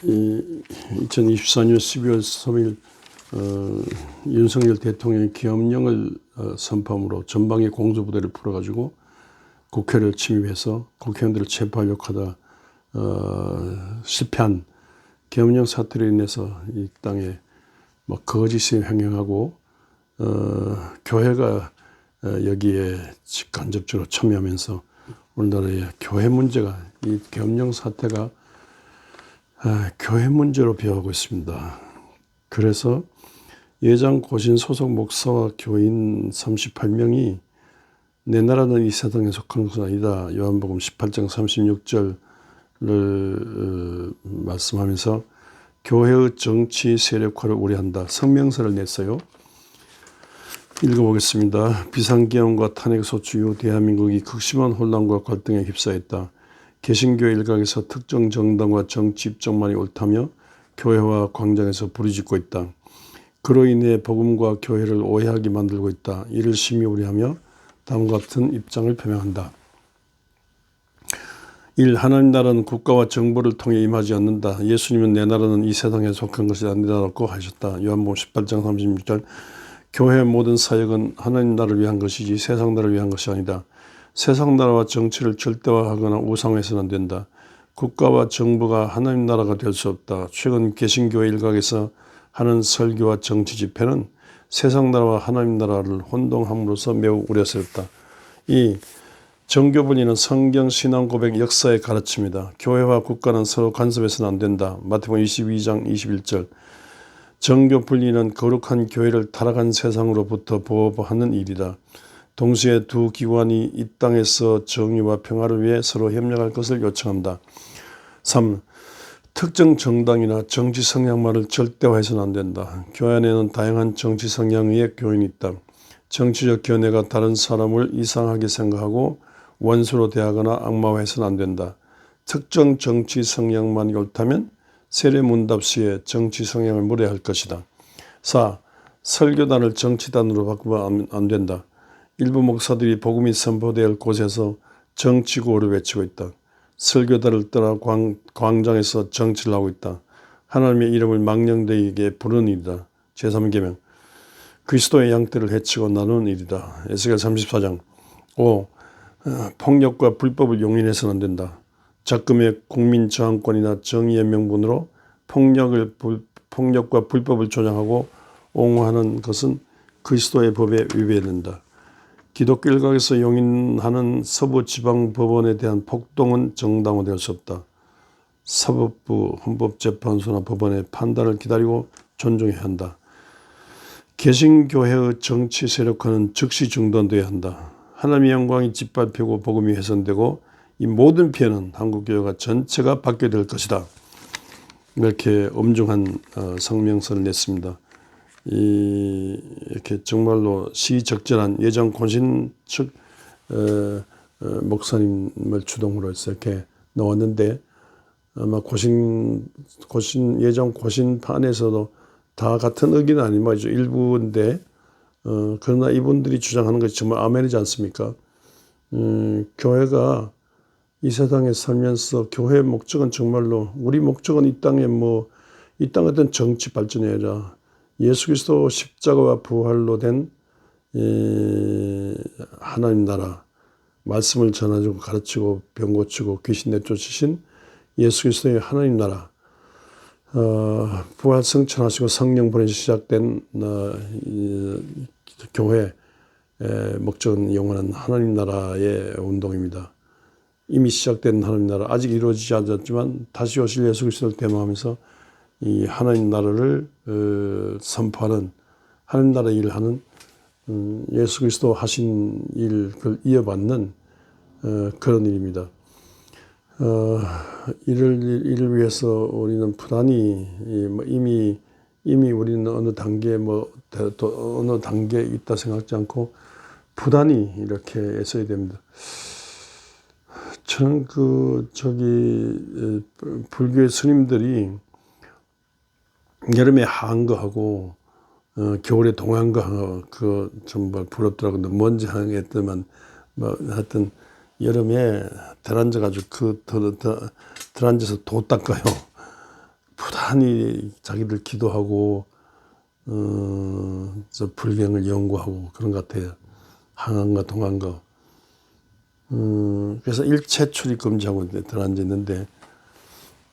2024년 12월 3일 윤석열 대통령이 계엄령을 선포함으로 전방위 공수부대를 풀어가지고 국회를 침입해서 국회의원들을 체포하려고 하다 실패한 계엄령 사태로 인해서 이 땅에 거짓을 횡행하고 교회가 여기에 직간접적으로 참여하면서 우리나라의 교회 문제가, 이 계엄령 사태가 교회 문제로 비화하고 있습니다. 그래서 예장 고신 소속 목사와 교인 38명이 내 나라는 이 세상에 속한 것은 아니다, 요한복음 18장 36절을 말씀하면서 교회의 정치 세력화를 우려한다, 성명서를 냈어요. 읽어보겠습니다. 비상계엄과 탄핵소추 이후 대한민국이 극심한 혼란과 갈등에 휩싸였다. 개신교 일각에서 특정 정당과 정치 입장만이 옳다며 교회와 광장에서 부르짖고 있다. 그로 인해 복음과 교회를 오해하게 만들고 있다. 이를 심히 우려하며 다음과 같은 입장을 표명한다. 1. 하나님 나라는 국가와 정부를 통해 임하지 않는다. 예수님은 내 나라는 이 세상에 속한 것이 아니라고 하셨다. 요한복음 18장 36절. 교회의 모든 사역은 하나님 나라를 위한 것이지 세상 나라를 위한 것이 아니다. 세상 나라와 정치를 절대화하거나 우상화해서는 안 된다. 국가와 정부가 하나님 나라가 될 수 없다. 최근 개신교회 일각에서 하는 설교와 정치 집회는 세상 나라와 하나님 나라를 혼동함으로써 매우 우려스럽다. 이 정교 분리는 성경 신앙 고백 역사의 가르침이다. 교회와 국가는 서로 간섭해서는 안 된다. 마태복음 22장 21절. 정교 분리는 거룩한 교회를 타락한 세상으로부터 보호하는 일이다. 동시에 두 기관이 이 땅에서 정의와 평화를 위해 서로 협력할 것을 요청한다. 3. 특정 정당이나 정치 성향만을 절대화해서는 안 된다. 교회 안에는 다양한 정치 성향의 교인이 있다. 정치적 견해가 다른 사람을 이상하게 생각하고 원수로 대하거나 악마화해서는 안 된다. 특정 정치 성향만이 옳다면 세례문답 시에 정치 성향을 무례할 것이다. 4. 설교단을 정치단으로 바꾸면 안 된다. 일부 목사들이 복음이 선포될 곳에서 정치구호를 외치고 있다. 설교단을 떠나 광장에서 정치를 하고 있다. 하나님의 이름을 망령되게 부르는 일이다. 제3계명. 그리스도의 양떼를 해치고 나누는 일이다. 에스겔 34장. 5. 폭력과 불법을 용인해서는 안 된다. 작금의 국민 저항권이나 정의의 명분으로 폭력과 불법을 조장하고 옹호하는 것은 그리스도의 법에 위배된다. 기독교 일각에서 용인하는 서부 지방 법원에 대한 폭동은 정당화될 수 없다. 사법부, 헌법재판소나 법원의 판단을 기다리고 존중해야 한다. 개신교회의 정치 세력화는 즉시 중단돼야 한다. 하나님의 영광이 짓밟히고 복음이 훼손되고 이 모든 피해는 한국교회가 전체가 받게 될 것이다. 이렇게 엄중한 성명서를 냈습니다. 이렇게 정말로 시적절한 예정 고신 측 목사님을 주동으로 해서 이렇게 나왔는데, 아마 예정 고신판에서도 다 같은 의견은 아닌 말이죠. 일부인데, 그러나 이분들이 주장하는 것이 정말 아멘이지 않습니까? 교회가 이 세상에 살면서 교회의 목적은 정말로, 우리 목적은 이 땅에 이 땅 어떤 정치 발전이 아니라 예수 그리스도 십자가와 부활로 된 하나님 나라, 말씀을 전해주고 가르치고 병 고치고 귀신 내쫓으신 예수 그리스도의 하나님 나라, 부활 성천하시고 성령 보내시 시작된 교회 목적은 영원한 하나님 나라의 운동입니다. 이미 시작된 하나님 나라, 아직 이루어지지 않았지만 다시 오실 예수 그리스도를 대모하면서 이 하나님 나라를 선포하는, 하나님 나라 일을 하는, 예수 그리스도 하신 일을 이어받는 그런 일입니다. 이를 위해서 우리는 부단히 이미 우리는 어느 단계에 있다 생각하지 않고 부단히 이렇게 애써야 됩니다. 저는 불교의 스님들이 여름에 한거하고 겨울에 동안거하고 정말 부럽더라고요. 먼지 향했더만 하여튼 여름에 들앉아가지고 들앉아서 도 닦아요. 부단히 자기들 기도하고 저 불경을 연구하고 그런 것 같아요. 항암과 동암과. 그래서 일체 출입 금지하고 들어앉아 있는데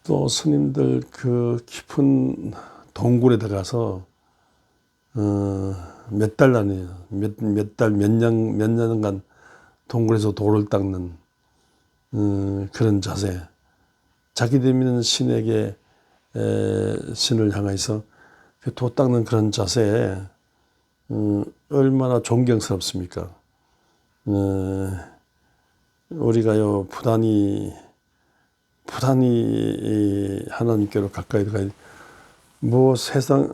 또 스님들 그 깊은 동굴에 들어가서 몇 달 아니에요. 몇 년간 동굴에서 돌을 닦는 그런 자세. 자기들 믿는 신에게 신을 향해서 도 닦는 그런 자세에 얼마나 존경스럽습니까? 우리가요 부단히 하나님께로 가까이 들어가야 뭐 세상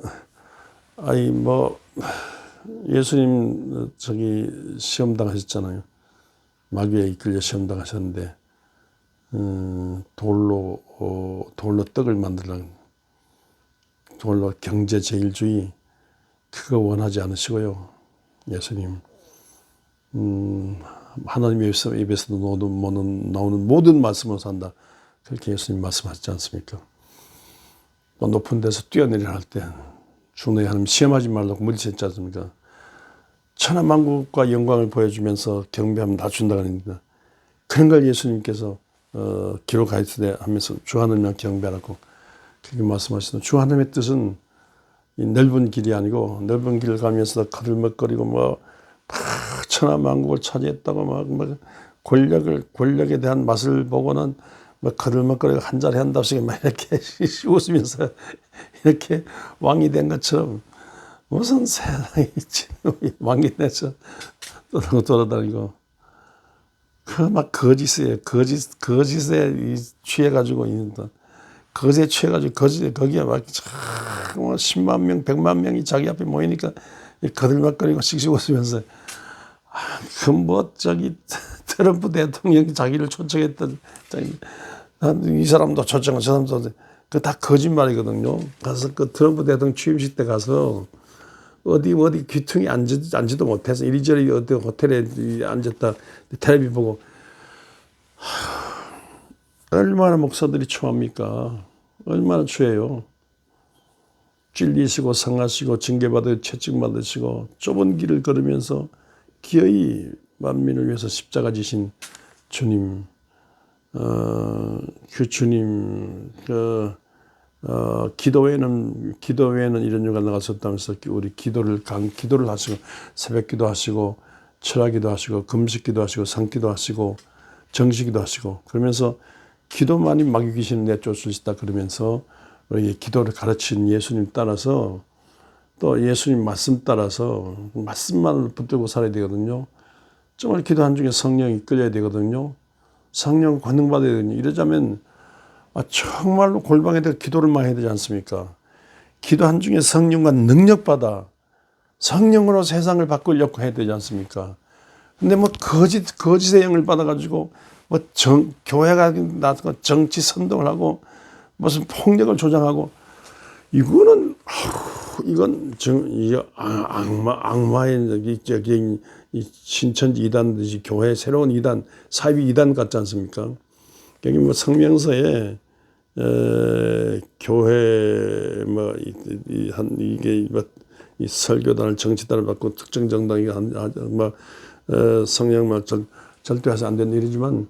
뭐 예수님 저기 시험 당하셨잖아요. 마귀에 이끌려 시험 당하셨는데 돌로 떡을 만들라는 돌로 경제 제일주의 그거 원하지 않으시고요. 예수님 하나님의 입에서 나오는 모든 말씀으로 산다. 그렇게 예수님 말씀하시지 않습니까? 또 높은 데서 뛰어내리라 할 때 주너희 하나님 시험하지 말라고 물리쳤지 않습니까? 천하만국과 영광을 보여주면서 경배하면 다 준다고 합니다. 그런 걸 예수님께서 기록하면서 주 하나님만 경배하라고 그렇게 말씀하시는 주 하나님의 뜻은 이 넓은 길이 아니고 넓은 길을 가면서 거들먹거리고 뭐 천하만국을 차지했다고 막 권력에 대한 맛을 보고는 막 거들먹거리고 한 자리 한답시고 막 이렇게 웃으면서 이렇게 왕이 된 것처럼 무슨 세상에 왕이 돼서 돌아다니고 그 막 거짓에 취해가지고 있는다. 거짓에 취해가지고 거기에 막 10만 명, 100만 명이 자기 앞에 모이니까 거들먹거리고 씩씩 웃으면서 그 뭐 저기 트럼프 대통령이 자기를 초청했던 이 사람도 초청하고 저 사람도 그 다 거짓말이거든요. 가서 그 트럼프 대통령 취임식 때 가서 어디 귀퉁이 앉지도 못해서 이리저리 어디 호텔에 앉았다 텔레비 보고 얼마나 목사들이 추합니까? 얼마나 추해요. 찔리시고 상하시고 징계받으시고 채찍받으시고 좁은 길을 걸으면서 기어이 만민을 위해서 십자가 지신 주님, 그 주님, 기도 외에는 이런 일가 나갔었다면서 우리 기도를 하시고 새벽 기도하시고 철학기도 하시고 금식기도 하시고 상기도 하시고 정식기도 하시고 그러면서 기도만이 마귀 귀신을 내쫓을 수 있다 그러면서 우리 기도를 가르친 예수님 따라서 또 예수님 말씀 따라서 말씀만을 붙들고 살아야 되거든요. 정말 기도 한 중에 성령이 끌려야 되거든요. 성령 권능 받아야 되거든요. 이러자면 정말로 골방에 대해 기도를 많이 해야 되지 않습니까? 기도 한 중에 성령과 능력 받아 성령으로 세상을 바꾸려고 해야 되지 않습니까? 근데 뭐 거짓의 영을 받아가지고 뭐 교회가 나서 정치 선동을 하고 무슨 폭력을 조장하고 이건 악마의 이 신천지 이단듯이 교회 새로운 이단 사이비 이단 같지 않습니까? 여기 뭐 성명서에 교회 이게 이 설교단을 정치단을 받고 특정 정당이 성령만 절대해서 안 되는 일이지만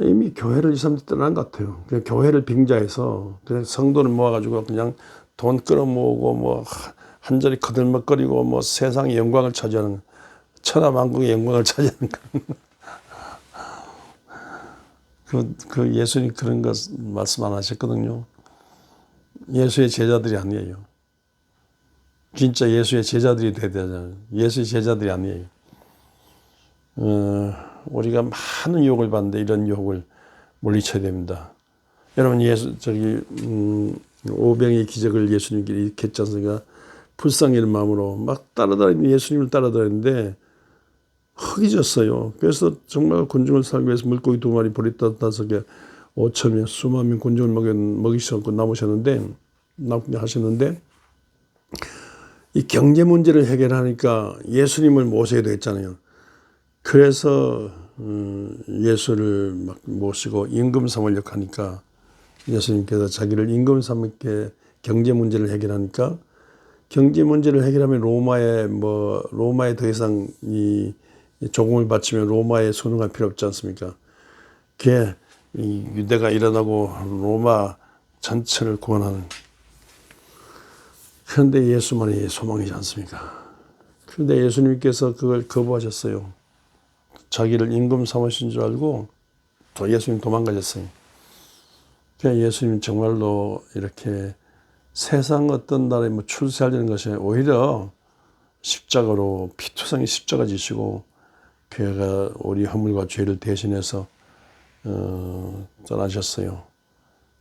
이미 교회를 이 사람들이 떠난 것 같아요. 그냥 교회를 빙자해서 그냥 성도를 모아가지고 그냥 돈 끌어모으고 뭐 한 자리 거들먹거리고 뭐 세상의 영광을 차지하는 천하만국의 영광을 차지하는 그 예수님 그런 것 말씀 안 하셨거든요. 예수의 제자들이 아니에요. 진짜 예수의 제자들이 돼야 되잖아요. 예수의 제자들이 아니에요. 우리가 많은 유혹을 받는데 이런 유혹을 물리쳐야 됩니다. 여러분 오병의 기적을 예수님께 이렇게 했지 않습니까? 불쌍히 여긴 마음으로 막 따라다니는 예수님을 따라다니는데 흙이 졌어요. 그래서 정말 곤충을 살기 위해서 물고기 2마리 보리 5개 5,000명 수만 명 곤충을 먹이셨고 하셨는데 이 경제 문제를 해결하니까 예수님을 모셔야 되겠잖아요. 그래서 예수를 막 모시고 임금 삼으려고 하니까 예수님께서 자기를 임금 삼게 경제 문제를 해결하니까 경제 문제를 해결하면 로마에 더 이상 이 조공을 바치면 로마에 순응할 필요 없지 않습니까? 그게 이 유대가 일어나고 로마 전체를 구원하는. 그런데 예수만이 소망이지 않습니까? 그런데 예수님께서 그걸 거부하셨어요. 자기를 임금 삼으신 줄 알고 또 예수님 도망가셨어요. 그러니까 예수님 정말로 이렇게 세상 어떤 날에 출세하려는 것이 오히려 십자가로 피투성이 십자가 지시고 그가 우리 허물과 죄를 대신해서 떠나셨어요.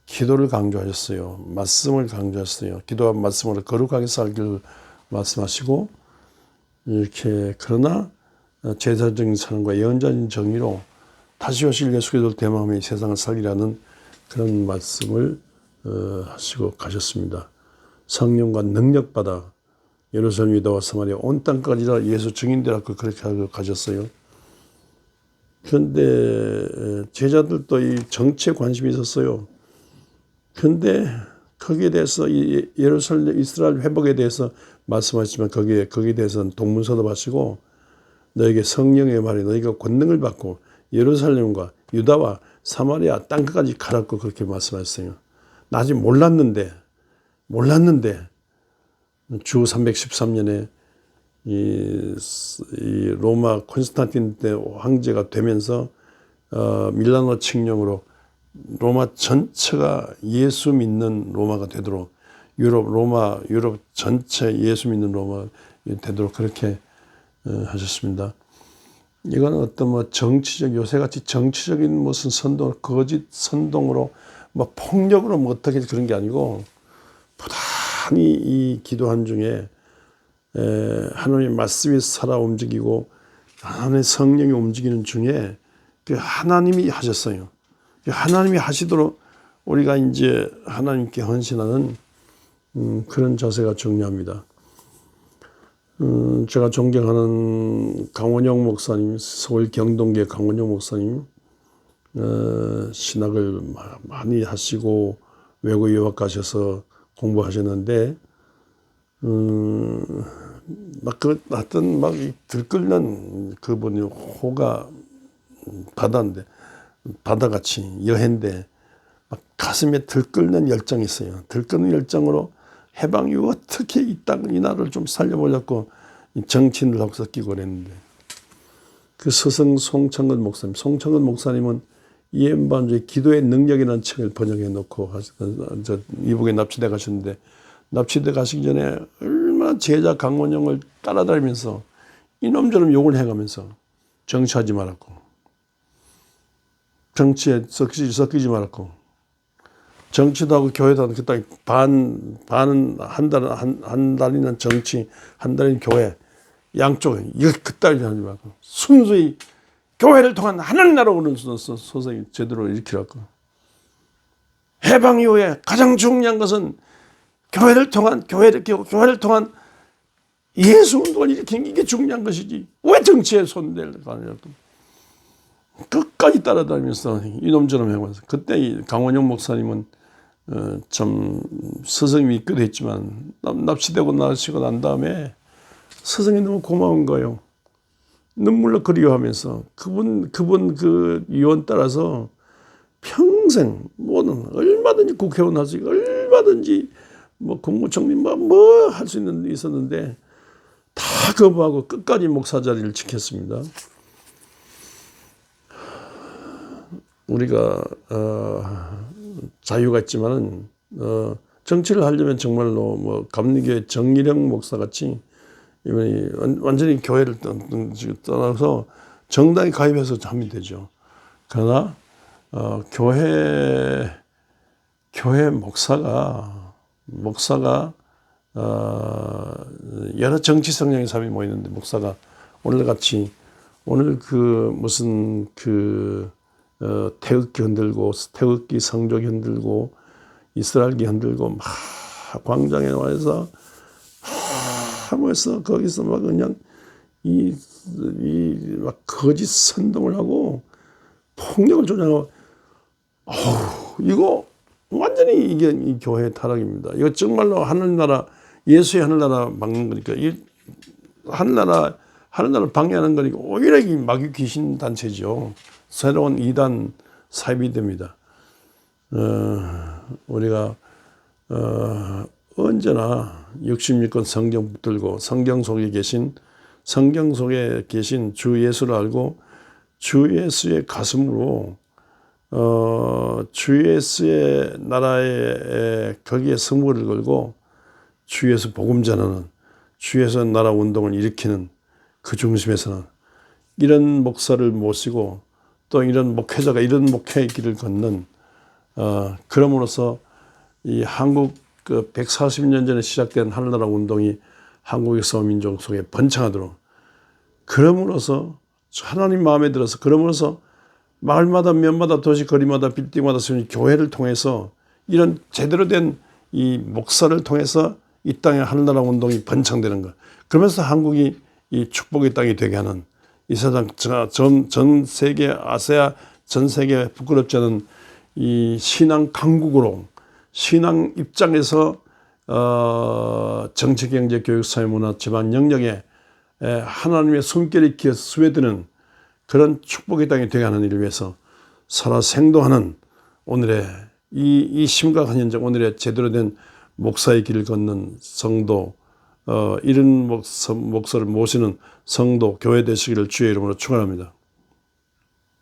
기도를 강조하셨어요. 말씀을 강조하셨어요. 기도와 말씀으로 거룩하게 살기를 말씀하시고 이렇게 그러나 제사적인 삶과 예언자적인 정의로 다시 오실 예수 그리스도를 대망하며 세상을 살리라는 그런 말씀을 하시고 가셨습니다. 성령과 능력받아 예루살렘 유다와 사마리아 온 땅까지라 예수 증인되라고 그렇게 하고 가셨어요. 그런데 제자들도 이 정치에 관심이 있었어요. 그런데 거기에 대해서 이 예루살렘 이스라엘 회복에 대해서 말씀하시지만 거기에 대해서는 동문서답 하시고 너에게 성령의 말이 너희가 권능을 받고 예루살렘과 유다와 사마리아 땅끝까지 가라고 그렇게 말씀하셨어요. 나 아직 몰랐는데 주 313년에 이 로마 콘스탄틴 때 황제가 되면서 밀라노 칙령으로 로마 전체가 예수 믿는 로마가 되도록 유럽 전체 예수 믿는 로마가 되도록 그렇게 하셨습니다. 이건 어떤 정치적 요새같이 정치적인 무슨 선동 거짓 선동으로 폭력으로 어떻게 그런 게 아니고 부단히 이 기도한 중에 하나님의 말씀이 살아 움직이고 하나님의 성령이 움직이는 중에 그 하나님이 하셨어요. 하나님이 하시도록 우리가 이제 하나님께 헌신하는 그런 자세가 중요합니다. 제가 존경하는 강원영 목사님, 서울 경동계 강원영 목사님, 신학을 많이 하시고 외국 유학 가셔서 공부하셨는데, 들끓는 그분이 호가 바다인데, 바다같이 여해인데, 가슴에 들끓는 열정이 있어요. 들끓는 열정으로 해방 이후 어떻게 이 나라를 좀 살려보려고 정치인들하고 섞이고 그랬는데 그 스승 송창근 목사님은 이엠반주의 기도의 능력이라는 책을 번역해 놓고 이북에 납치돼 가셨는데 납치돼 가시기 전에 얼마나 제자 강원영을 따라다니면서 이놈처럼 욕을 해가면서 정치하지 말았고 정치에 섞이지 말았고 정치도 하고 교회도 하고 그땅 반은 한 달이는 정치, 한 달이는 교회 양쪽에 이거 그따위 하지 말고 순수히 교회를 통한 하나님 나라 오는 소송이 제대로 일으키라고. 해방 이후에 가장 중요한 것은 교회를 통한 예수 운동을 일으키는 게 중요한 것이지 왜 정치에 손댈 거 아니냐고. 끝까지 따라다니면서 이놈처럼 해가면서 그때 강원영 목사님은 참 스승이 믿기도 했지만 납치되고 나시고 난 다음에 스승이 너무 고마운 거예요. 눈물로 그리워하면서 그분 그 유언 따라서 평생 얼마든지 국회의원 할 수 있고 얼마든지 국무총리 할 수 있었는데 다 거부하고 끝까지 목사 자리를 지켰습니다. 우리가 자유가 있지만은 정치를 하려면 정말로 감리교회 정일영 목사 같이 이분이 완전히 교회를 떠나서 정당에 가입해서 하면 되죠. 그러나 교회 목사가 여러 정치 성향의 사람이 모이는데 목사가 오늘 태극기 흔들고 태극기 상족이 흔들고 이스라엘기 흔들고 막 광장에 와서 하면서 거기서 막 그냥 막 거짓 선동을 하고 폭력을 조장하고 이거 완전히 이게 이 교회의 타락입니다. 이거 정말로 하늘나라, 예수의 하늘나라 막는 거니까, 이 하늘나라를 방해하는 거니까 오히려 이 마귀 귀신 단체죠. 새로운 이단 사입이 됩니다. 우리가 언제나 66권 성경 붙들고 성경 속에 계신 주 예수를 알고 주 예수의 가슴으로 주 예수의 나라에 거기에 성물을 걸고 주 예수 복음 전하는 주 예수 나라 운동을 일으키는 그 중심에서는 이런 목사를 모시고 또 이런 목회자가 이런 목회의 길을 걷는 그럼으로써 이 한국 그 140년 전에 시작된 하늘나라 운동이 한국의 민족 속에 번창하도록 그럼으로써 하나님 마음에 들어서 그럼으로써 마을마다 면마다 도시 거리마다 빌딩마다 세운 교회를 통해서 이런 제대로 된 이 목사를 통해서 이 땅에 하늘나라 운동이 번창되는 것. 그러면서 한국이 이 축복의 땅이 되게 하는 이 세상 전 세계 아시아 전 세계 부끄럽지 않은 이 신앙 강국으로 신앙 입장에서 정치, 경제, 교육, 사회, 문화, 집안 영역에 하나님의 숨결이 기어서 스며드는 그런 축복의 땅이 되게 하는 일을 위해서 살아 생동하는 오늘의 이 심각한 현장, 오늘의 제대로 된 목사의 길을 걷는 성도, 이런 목사를 모시는 성도, 교회 되시기를 주의 이름으로 축원합니다.